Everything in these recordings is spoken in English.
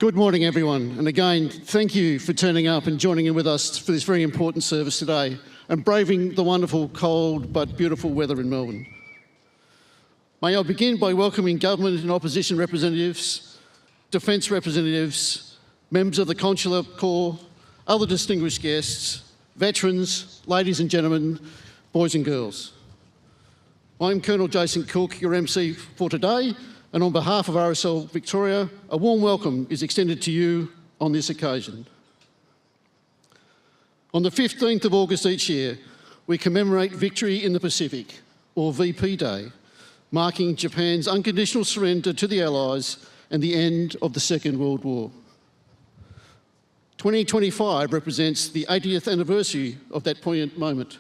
Good morning, everyone. And again, thank you for turning up and joining in with us for this very important service today and braving the wonderful, cold but beautiful weather in Melbourne. May I begin by welcoming government and opposition representatives, defence representatives, members of the Consular Corps, other distinguished guests, veterans, ladies and gentlemen, boys and girls. I'm Colonel Jason Cook, your MC for today, and on behalf of RSL Victoria, a warm welcome is extended to you on this occasion. On the 15th of August each year, we commemorate Victory in the Pacific, or VP Day, marking Japan's unconditional surrender to the Allies and the end of the Second World War. 2025 represents the 80th anniversary of that poignant moment.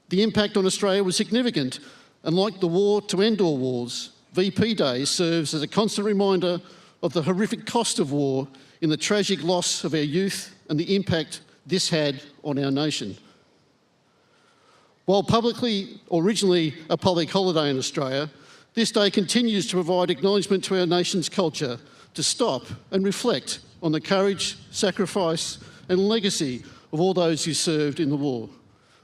The impact on Australia was significant, and like the war to end all wars, VP Day serves as a constant reminder of the horrific cost of war in the tragic loss of our youth and the impact this had on our nation. While originally a public holiday in Australia, this day continues to provide acknowledgement to our nation's culture to stop and reflect on the courage, sacrifice and legacy of all those who served in the war,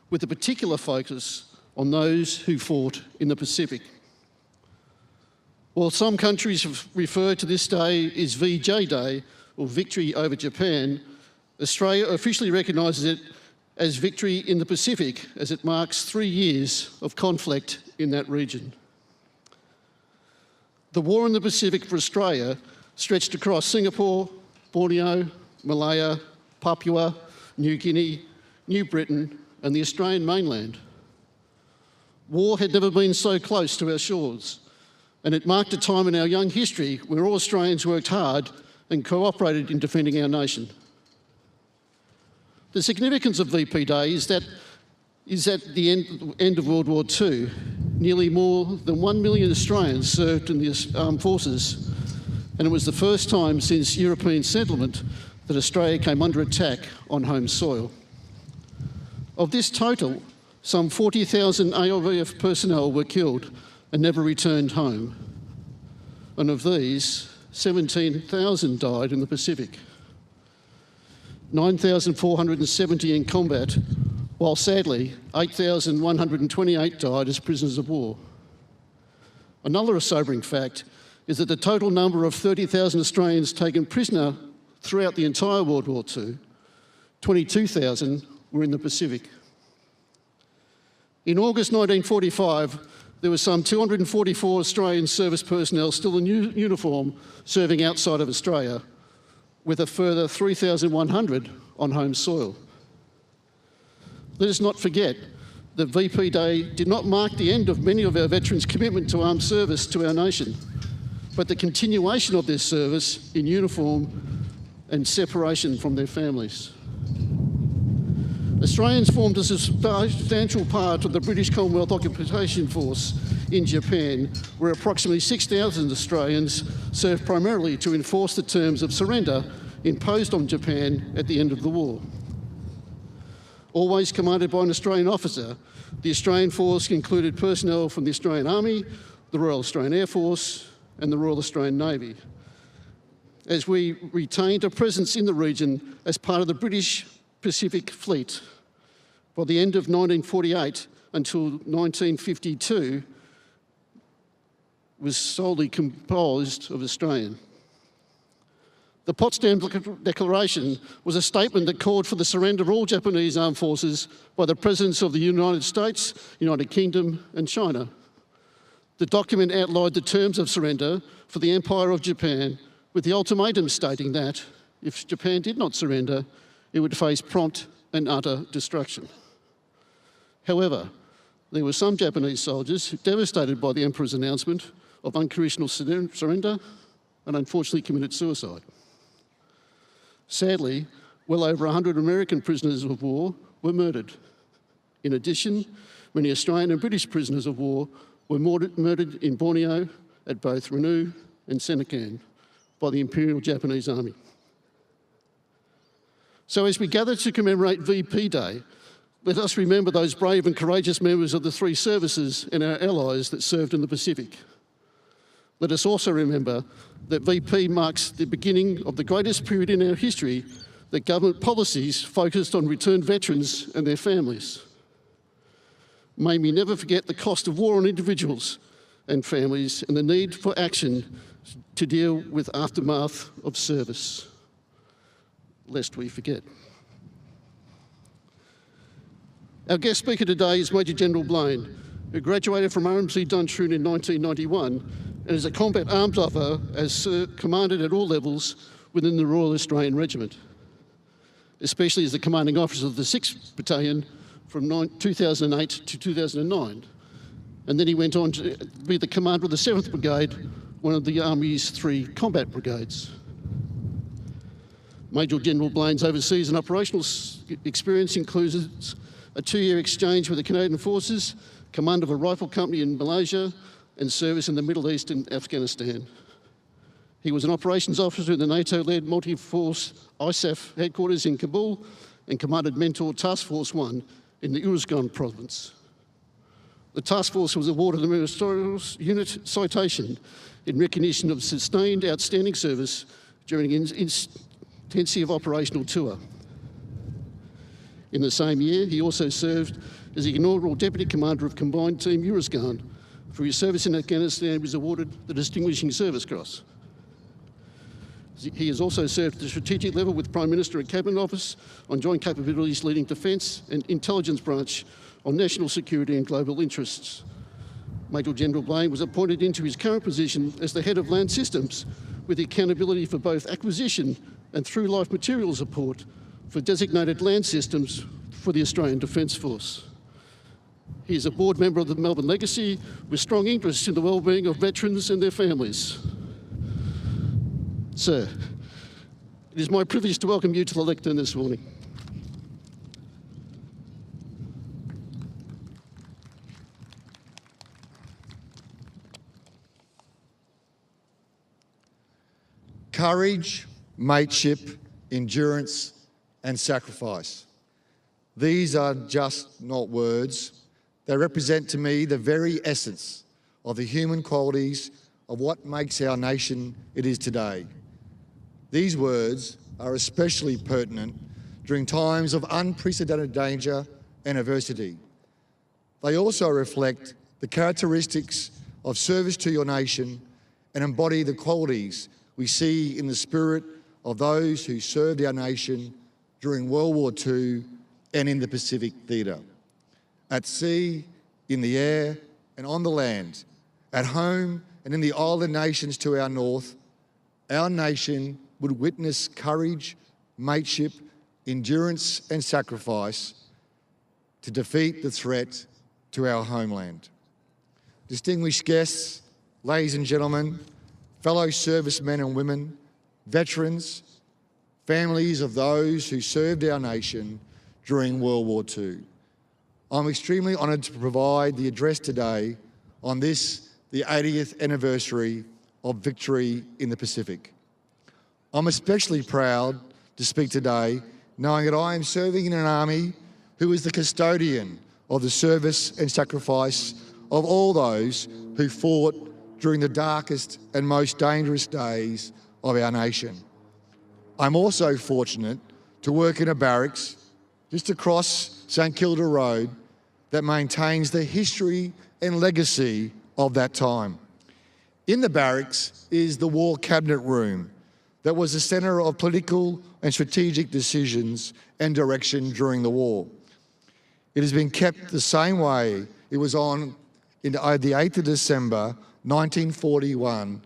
with a particular focus on those who fought in the Pacific. While some countries have referred to this day as VJ Day, or Victory over Japan, Australia officially recognises it as Victory in the Pacific, as it marks 3 years of conflict in that region. The war in the Pacific for Australia stretched across Singapore, Borneo, Malaya, Papua, New Guinea, New Britain and the Australian mainland. War had never been so close to our shores, and it marked a time in our young history where all Australians worked hard and cooperated in defending our nation. The significance of VP Day is that at the end of World War II, nearly more than 1 million Australians served in the armed forces, and it was the first time since European settlement that Australia came under attack on home soil. Of this total, some 40,000 ALVF personnel were killed and never returned home. And of these, 17,000 died in the Pacific. 9,470 in combat, while sadly, 8,128 died as prisoners of war. Another sobering fact is that the total number of 30,000 Australians taken prisoner throughout the entire World War II, 22,000 were in the Pacific. In August 1945, there were some 244 Australian service personnel still in uniform serving outside of Australia, with a further 3,100 on home soil. Let us not forget that VP Day did not mark the end of many of our veterans' commitment to armed service to our nation, but the continuation of their service in uniform and separation from their families. Australians formed a substantial part of the British Commonwealth Occupation Force in Japan, where approximately 6,000 Australians served primarily to enforce the terms of surrender imposed on Japan at the end of the war. Always commanded by an Australian officer, the Australian Force included personnel from the Australian Army, the Royal Australian Air Force and the Royal Australian Navy, as we retained a presence in the region as part of the British Pacific Fleet. By the end of 1948 until 1952, was solely composed of Australian. The Potsdam Declaration was a statement that called for the surrender of all Japanese armed forces by the Presidents of the United States, United Kingdom and China. The document outlined the terms of surrender for the Empire of Japan, with the ultimatum stating that if Japan did not surrender, it would face prompt and utter destruction. However, there were some Japanese soldiers devastated by the Emperor's announcement of unconditional surrender and unfortunately committed suicide. Sadly, well over 100 American prisoners of war were murdered. In addition, many Australian and British prisoners of war were murdered in Borneo at both Renu and Senacan by the Imperial Japanese Army. So as we gather to commemorate VP Day, let us remember those brave and courageous members of the three services and our allies that served in the Pacific. Let us also remember that VP marks the beginning of the greatest period in our history that government policies focused on returned veterans and their families. May we never forget the cost of war on individuals and families and the need for action to deal with aftermath of service, lest we forget. Our guest speaker today is Major General Blamey, who graduated from RMC Duntroon in 1991 and is a combat arms officer as commanded at all levels within the Royal Australian Regiment, especially as the commanding officer of the 6th Battalion from 2008 to 2009. And then he went on to be the commander of the 7th Brigade, one of the Army's 3 combat brigades. Major General Blamey's overseas and operational experience includes a 2-year exchange with the Canadian Forces, command of a rifle company in Malaysia, and service in the Middle East and Afghanistan. He was an operations officer in the NATO-led multi-force ISAF headquarters in Kabul and commanded Mentor Task Force 1 in the Uruzgan province. The task force was awarded the Meritorious Unit Citation in recognition of sustained outstanding service during an intensive operational tour. In the same year, he also served as the inaugural Deputy Commander of Combined Team Uruzgan. For his service in Afghanistan, he was awarded the Distinguishing Service Cross. He has also served at the strategic level with Prime Minister and Cabinet Office on joint capabilities leading defence and intelligence branch on national security and global interests. Major General Blamey was appointed into his current position as the head of land systems with the accountability for both acquisition and through-life material support for designated land systems for the Australian Defence Force. He is a board member of the Melbourne Legacy with strong interest in the well-being of veterans and their families. Sir, it is my privilege to welcome you to the lectern this morning. Courage, mateship, endurance, and sacrifice. These are just not words. They represent to me the very essence of the human qualities of what makes our nation it is today. These words are especially pertinent during times of unprecedented danger and adversity. They also reflect the characteristics of service to your nation and embody the qualities we see in the spirit of those who served our nation during World War II and in the Pacific theatre. At sea, in the air, and on the land, at home and in the island nations to our north, our nation would witness courage, mateship, endurance and sacrifice to defeat the threat to our homeland. Distinguished guests, ladies and gentlemen, fellow servicemen and women, veterans, families of those who served our nation during World War II. I'm extremely honoured to provide the address today on this, the 80th anniversary of victory in the Pacific. I'm especially proud to speak today knowing that I am serving in an army who is the custodian of the service and sacrifice of all those who fought during the darkest and most dangerous days of our nation. I'm also fortunate to work in a barracks just across St Kilda Road that maintains the history and legacy of that time. In the barracks is the War Cabinet Room that was the centre of political and strategic decisions and direction during the war. It has been kept the same way it was on the 8th of December 1941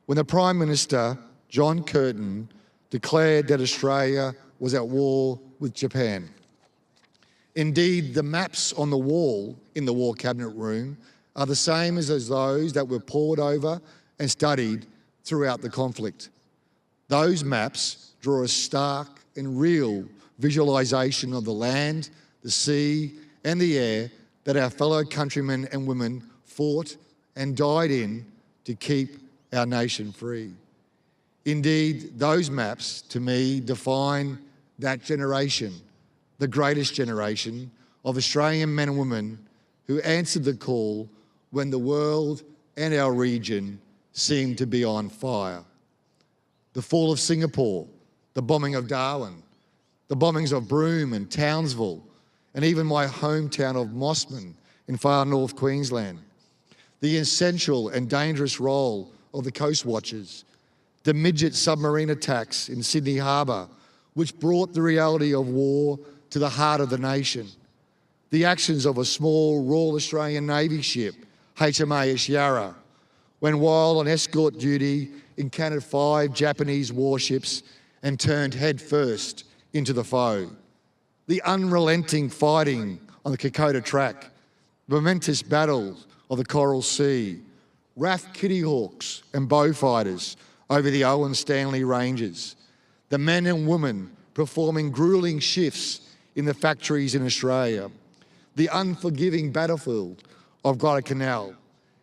when the Prime Minister, John Curtin, declared that Australia was at war with Japan. Indeed, the maps on the wall in the War Cabinet Room are the same as those that were pored over and studied throughout the conflict. Those maps draw a stark and real visualisation of the land, the sea and the air that our fellow countrymen and women fought and died in to keep our nation free. Indeed, those maps, to me, define that generation, the greatest generation of Australian men and women who answered the call when the world and our region seemed to be on fire. The fall of Singapore, the bombing of Darwin, the bombings of Broome and Townsville, and even my hometown of Mossman in far north Queensland. The essential and dangerous role of the Coast Watchers, the midget submarine attacks in Sydney Harbour, which brought the reality of war to the heart of the nation. The actions of a small Royal Australian Navy ship, HMAS Yarra, when while on escort duty encountered 5 Japanese warships and turned headfirst into the foe. The unrelenting fighting on the Kokoda track, momentous battles of the Coral Sea, RAF Kitty Hawks and bow fighters over the Owen Stanley Ranges, the men and women performing gruelling shifts in the factories in Australia, the unforgiving battlefield of Guadalcanal,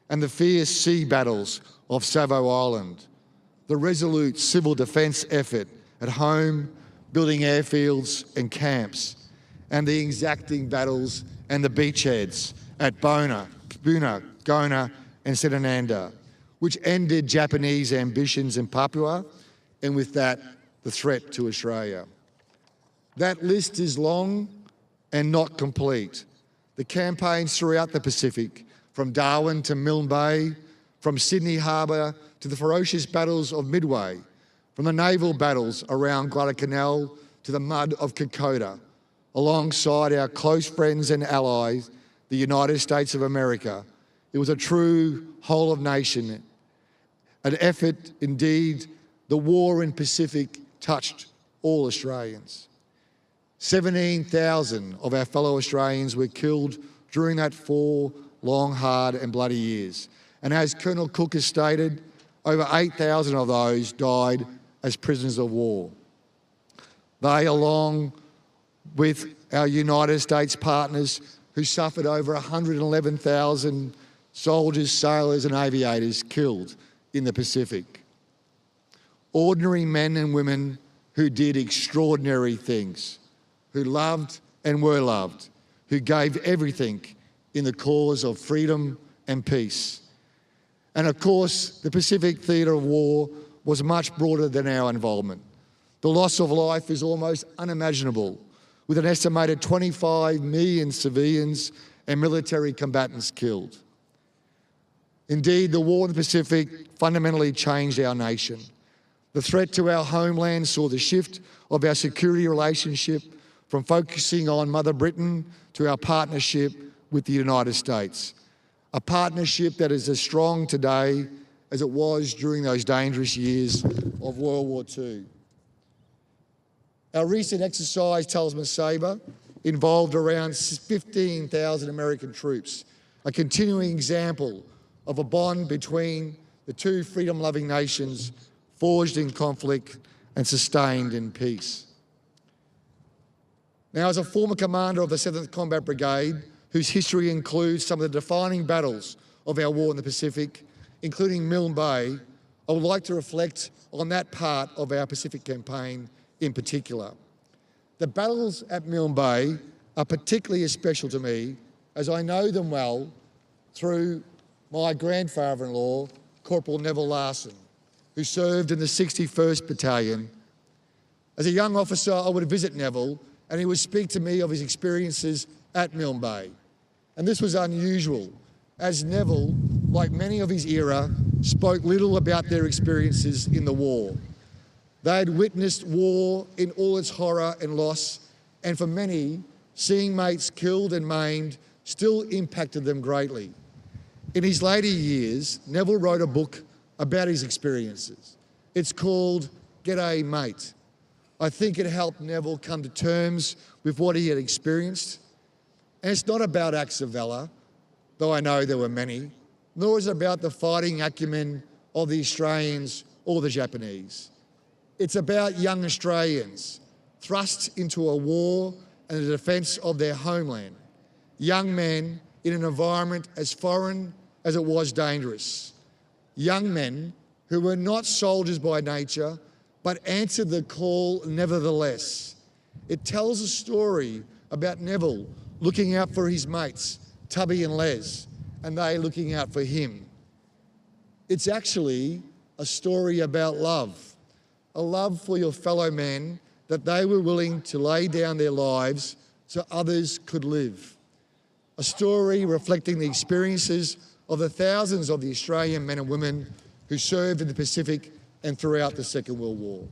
and the fierce sea battles of Savo Island, the resolute civil defence effort at home, building airfields and camps, and the exacting battles and the beachheads at Buna, Gona and Setananda, which ended Japanese ambitions in Papua, and with that, the threat to Australia. That list is long and not complete. The campaigns throughout the Pacific, from Darwin to Milne Bay, from Sydney Harbour to the ferocious battles of Midway, from the naval battles around Guadalcanal to the mud of Kokoda, alongside our close friends and allies, the United States of America. It was a true whole of nation, an effort indeed. The war in Pacific touched all Australians. 17,000 of our fellow Australians were killed during that 4 long, hard and bloody years. And as Colonel Cook has stated, over 8,000 of those died as prisoners of war. They, along with our United States partners who suffered over 111,000 soldiers, sailors and aviators killed in the Pacific. Ordinary men and women who did extraordinary things, who loved and were loved, who gave everything in the cause of freedom and peace. And of course, the Pacific theatre of war was much broader than our involvement. The loss of life is almost unimaginable, with an estimated 25 million civilians and military combatants killed. Indeed, the war in the Pacific fundamentally changed our nation. The threat to our homeland saw the shift of our security relationship from focusing on Mother Britain to our partnership with the United States. A partnership that is as strong today as it was during those dangerous years of World War II. Our recent exercise, Talisman Sabre, involved around 15,000 American troops, a continuing example of a bond between the two freedom-loving nations forged in conflict and sustained in peace. Now, as a former commander of the 7th Combat Brigade, whose history includes some of the defining battles of our war in the Pacific, including Milne Bay, I would like to reflect on that part of our Pacific campaign in particular. The battles at Milne Bay are particularly special to me, as I know them well through my grandfather-in-law, Corporal Neville Larson, who served in the 61st Battalion. As a young officer, I would visit Neville and he would speak to me of his experiences at Milne Bay. And this was unusual, as Neville, like many of his era, spoke little about their experiences in the war. They had witnessed war in all its horror and loss, and for many, seeing mates killed and maimed still impacted them greatly. In his later years, Neville wrote a book about his experiences. It's called G'day Mate. I think it helped Neville come to terms with what he had experienced. And it's not about acts of valour, though I know there were many, nor is it about the fighting acumen of the Australians or the Japanese. It's about young Australians thrust into a war and the defence of their homeland. Young men in an environment as foreign as it was dangerous. Young men who were not soldiers by nature, but answered the call nevertheless. It tells a story about Neville looking out for his mates, Tubby and Les, and they looking out for him. It's actually a story about love, a love for your fellow men, that they were willing to lay down their lives so others could live. A story reflecting the experiences of the thousands of the Australian men and women who served in the Pacific and throughout the Second World War.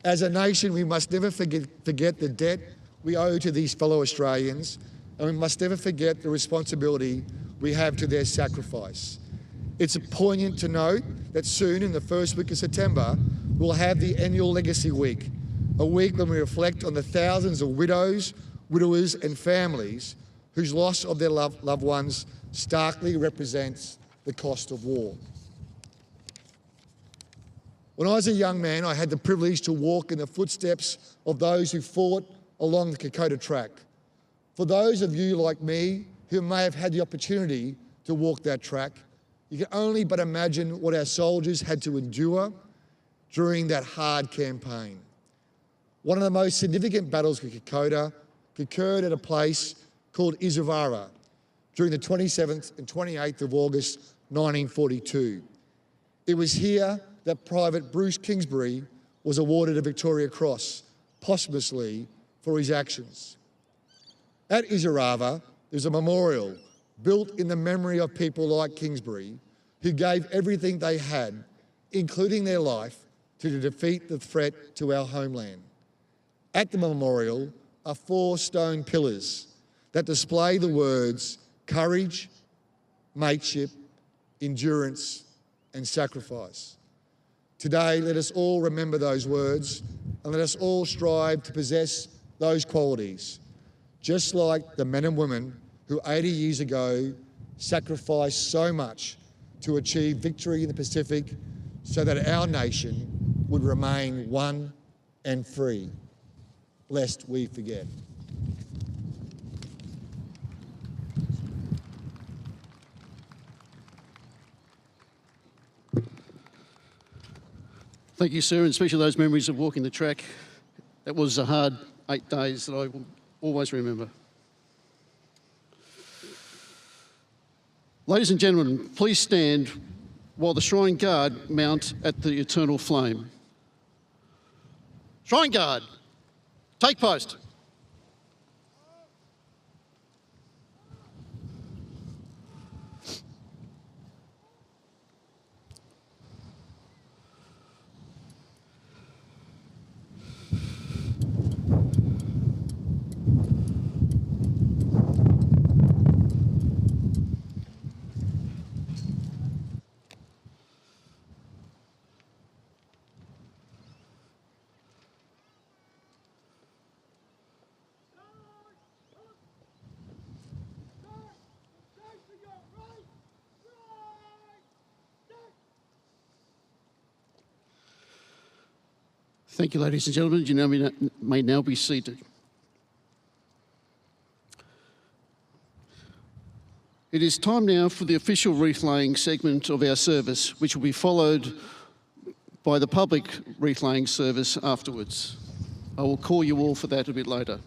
As a nation, we must never forget the debt we owe to these fellow Australians, and we must never forget the responsibility we have to their sacrifice. It's poignant to note that soon, in the first week of September, we'll have the annual Legacy Week, a week when we reflect on the thousands of widows, widowers and families whose loss of their loved ones starkly represents the cost of war. When I was a young man, I had the privilege to walk in the footsteps of those who fought along the Kokoda track. For those of you like me who may have had the opportunity to walk that track, you can only but imagine what our soldiers had to endure during that hard campaign. One of the most significant battles for Kokoda occurred at a place called Isuvara during the 27th and 28th of August 1942. It was here that Private Bruce Kingsbury was awarded a Victoria Cross posthumously for his actions. At Isuvara, there's a memorial built in the memory of people like Kingsbury who gave everything they had, including their life, to defeat the threat to our homeland. At the memorial are 4 stone pillars that display the words courage, mateship, endurance, and sacrifice. Today, let us all remember those words and let us all strive to possess those qualities, just like the men and women who 80 years ago sacrificed so much to achieve victory in the Pacific so that our nation would remain one and free, lest we forget. Thank you, sir, and especially those memories of walking the track. That was a hard 8 days that I will always remember. Ladies and gentlemen, please stand while the Shrine Guard mount at the eternal flame. Shrine Guard, take post. Thank you, ladies and gentlemen. You may now be seated. It is time now for the official wreath-laying segment of our service, which will be followed by the public wreath-laying service afterwards. I will call you all for that a bit later.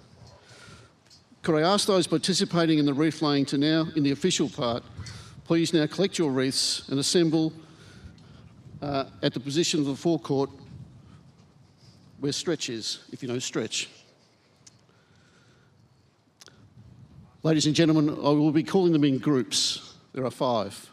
Could I ask those participating in the wreath-laying to now, in the official part, please now collect your wreaths and assemble at the position of the forecourt where stretch is, if you know stretch. Ladies and gentlemen, I will be calling them in groups. There are 5.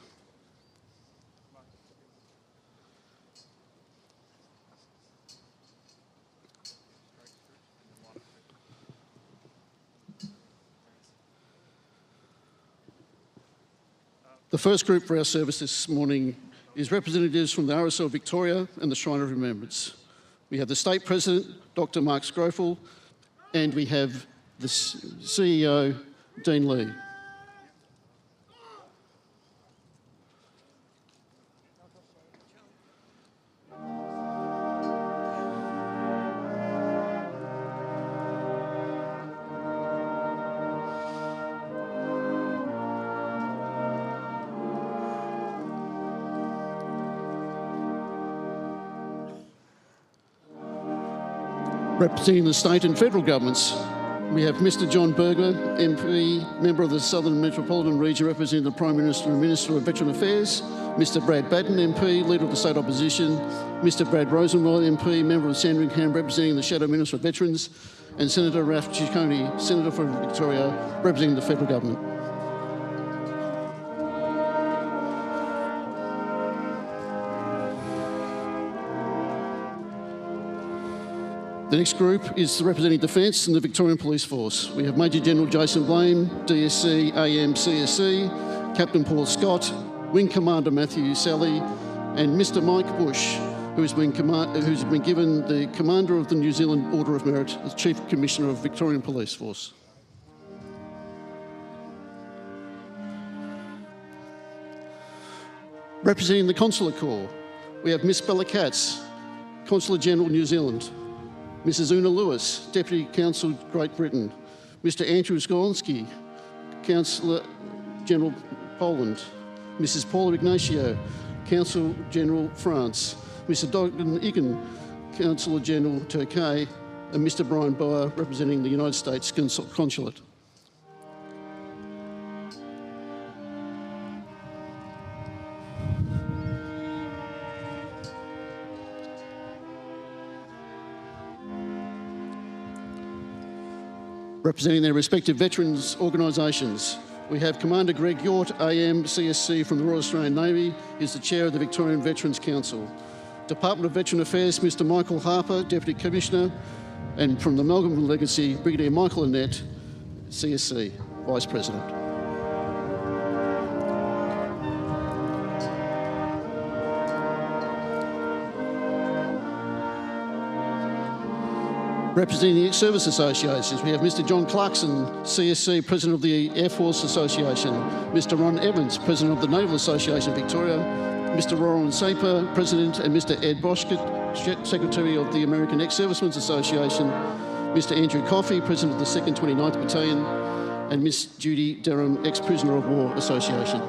The first group for our service this morning is representatives from the RSL Victoria and the Shrine of Remembrance. We have the State President, Dr. Mark Scrofel, and we have the CEO, Dean Lee. Representing the state and federal governments, We have Mr. John Berger, MP, member of the Southern Metropolitan Region, representing the Prime Minister and Minister of Veteran Affairs. Mr. Brad Batten, MP, Leader of the State Opposition. Mr. Brad Rosenwald, MP, member of Sandringham, representing the Shadow Minister of Veterans. And Senator Ralph Ciccone, Senator for Victoria, representing the Federal Government. The next group is representing Defence and the Victorian Police Force. We have Major General Jason Blamey, DSC, AM, CSC, Captain Paul Scott, Wing Commander Matthew Sally, and Mr. Mike Bush, who's been given the Commander of the New Zealand Order of Merit as Chief Commissioner of Victorian Police Force. Representing the Consular Corps, we have Miss Bella Katz, Consular General New Zealand, Mrs. Una Lewis, Deputy Consul Great Britain, Mr. Andrew Skolonsky, Consular General Poland, Mrs. Paula Ignacio, Consul General France, Mr. Dogden Egan, Consular General Turkey, and Mr. Brian Bower, representing the United States Consulate. Representing their respective veterans organisations, we have Commander Greg York, AM, CSC from the Royal Australian Navy, is the Chair of the Victorian Veterans Council. Department of Veteran Affairs, Mr. Michael Harper, Deputy Commissioner, and from the Melbourne Legacy, Brigadier Michael Annette, CSC, Vice President. Representing the Ex-Service Associations, we have Mr. John Clarkson, CSC, President of the Air Force Association, Mr. Ron Evans, President of the Naval Association Victoria, Mr. Roland Saper, President, and Mr. Ed Boschket, Secretary of the American Ex-Servicemen's Association, Mr. Andrew Coffey, President of the 2nd 29th Battalion, and Miss Judy Derham, Ex-Prisoner of War Association.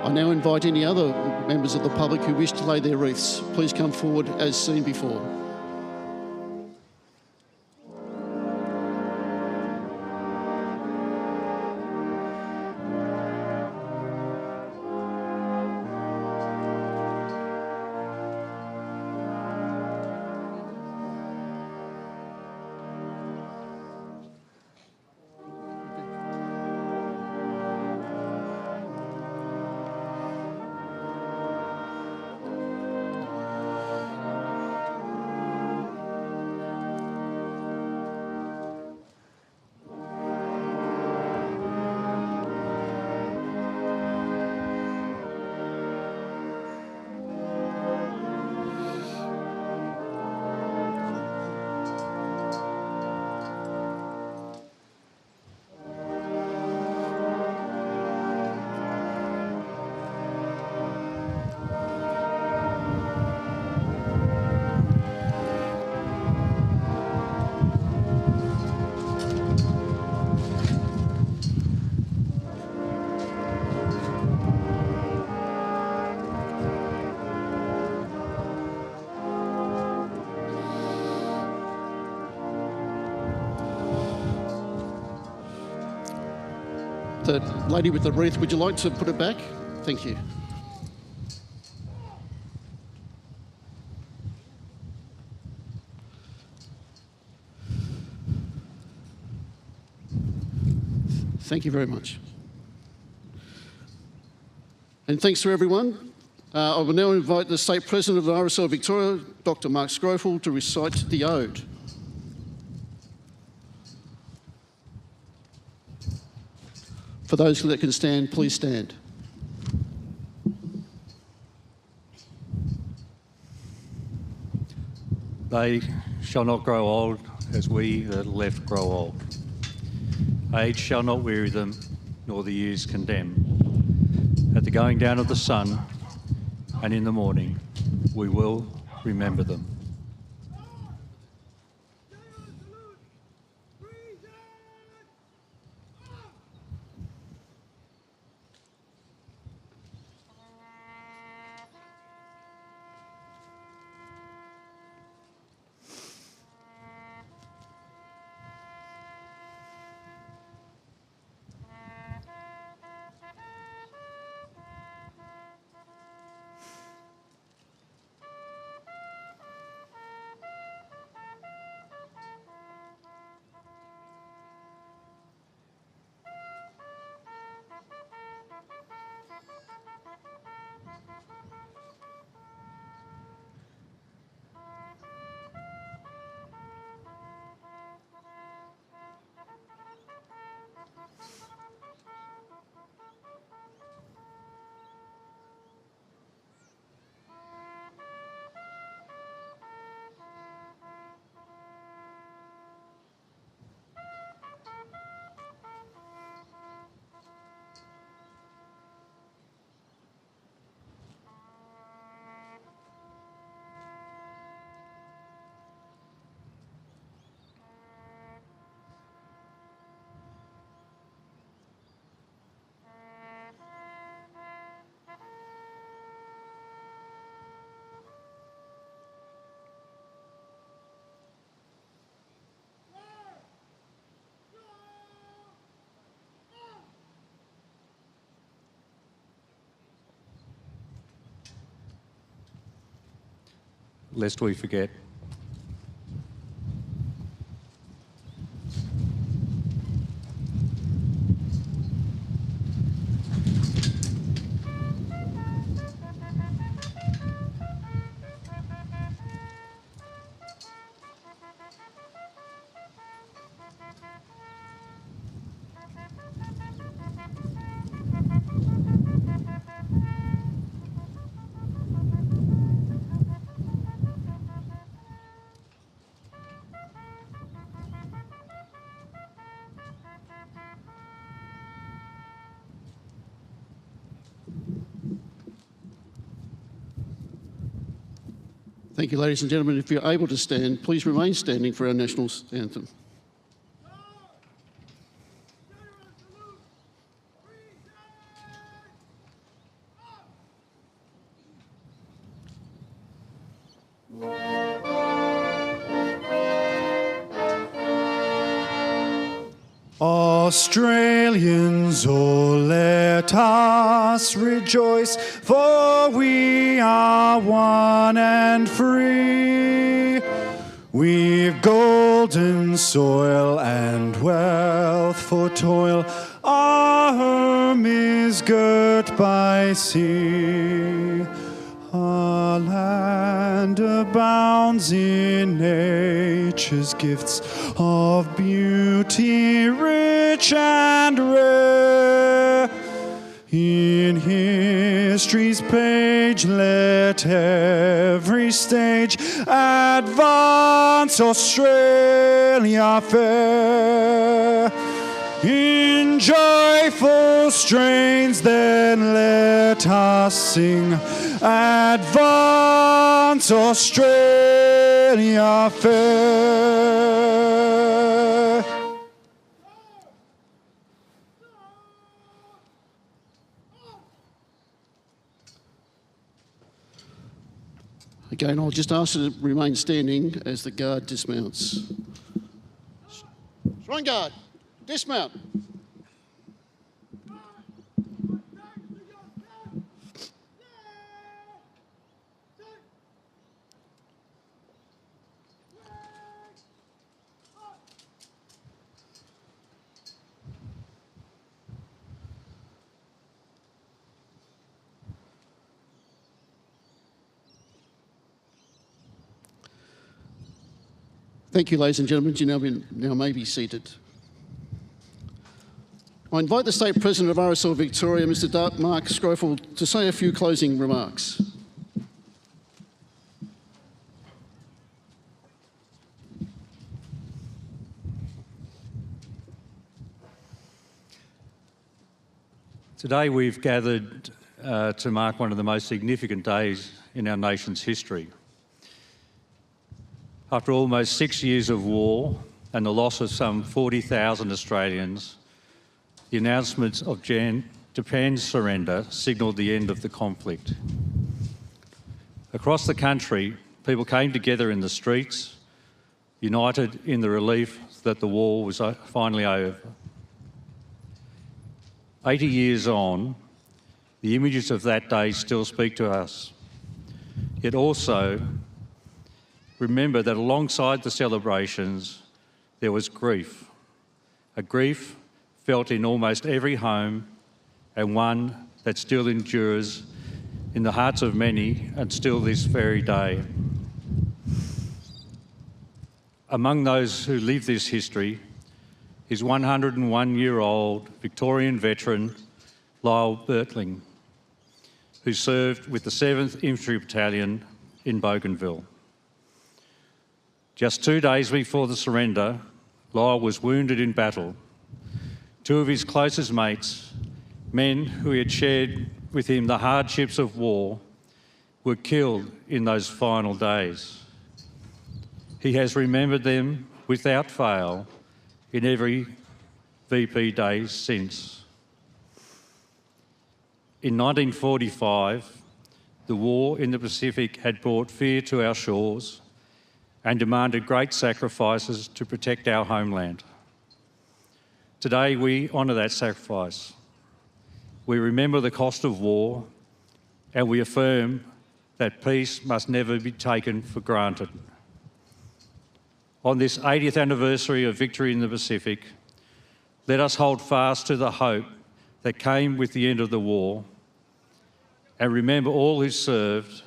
I now invite any other members of the public who wish to lay their wreaths. Please come forward as seen before. The lady with the wreath, would you like to put it back? Thank you. Thank you very much. And thanks to everyone. I will now invite the State President of the RSL Victoria, Dr. Mark Scrofel, to recite the ode. For those that can stand, please stand. They shall not grow old as we that are left grow old. Age shall not weary them, nor the years condemn. At the going down of the sun and in the morning, we will remember them. lest we forget. Thank you, ladies and gentlemen. If you're able to stand, please remain standing for our national anthem. Australians, oh, let us rejoice, for we are one and free. We've golden soil and wealth for toil. Our home is girt by sea. Our land abounds in nature's gifts of beauty rich and rare. In history's page let every stage advance Australia fair. In joyful strains then let us sing, advance Australia fair. Again, I'll just ask you to remain standing as the guard dismounts. Shrine Guard, dismount. Thank you, ladies and gentlemen. You now may be seated. I invite the State President of RSL Victoria, Mr. Mark Scrofel, to say a few closing remarks. Today we've gathered to mark one of the most significant days in our nation's history. After almost 6 years of war and the loss of some 40,000 Australians, the announcement of Japan's surrender signalled the end of the conflict. Across the country, people came together in the streets, united in the relief that the war was finally over. 80 years on, the images of that day still speak to us. Yet also, remember that alongside the celebrations, there was grief. A grief felt in almost every home and one that still endures in the hearts of many and still this very day. Among those who live this history is 101-year-old Victorian veteran Lyle Bertling, who served with the 7th Infantry Battalion in Bougainville. Just 2 days before the surrender, Lyle was wounded in battle. 2 of his closest mates, men who he had shared with him the hardships of war, were killed in those final days. He has remembered them without fail in every VP day since. In 1945, the war in the Pacific had brought fear to our shores and demanded great sacrifices to protect our homeland. Today we honour that sacrifice. We remember the cost of war and we affirm that peace must never be taken for granted. On this 80th anniversary of victory in the Pacific, let us hold fast to the hope that came with the end of the war and remember all who served,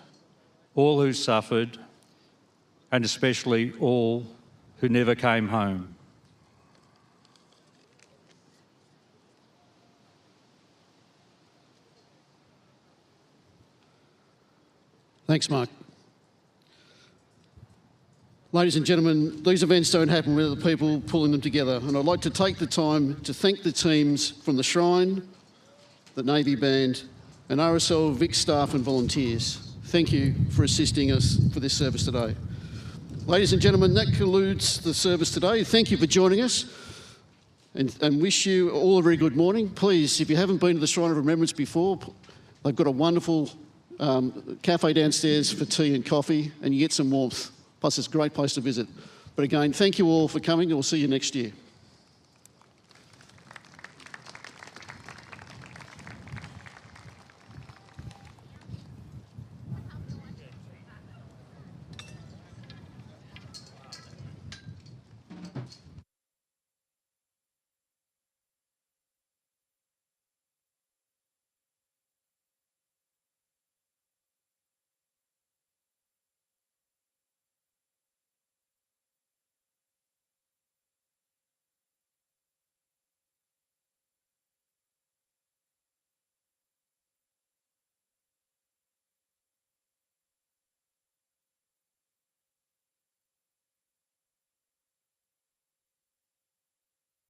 all who suffered, and especially all who never came home. Thanks, Mark. Ladies and gentlemen, these events don't happen without the people pulling them together, and I'd like to take the time to thank the teams from the Shrine, the Navy Band, and RSL Vic staff and volunteers. Thank you for assisting us for this service today. Ladies and gentlemen, that concludes the service today. Thank you for joining us and wish you all a very good morning. Please, if you haven't been to the Shrine of Remembrance before, they've got a wonderful cafe downstairs for tea and coffee, and you get some warmth. Plus, it's a great place to visit. But again, thank you all for coming, and we'll see you next year.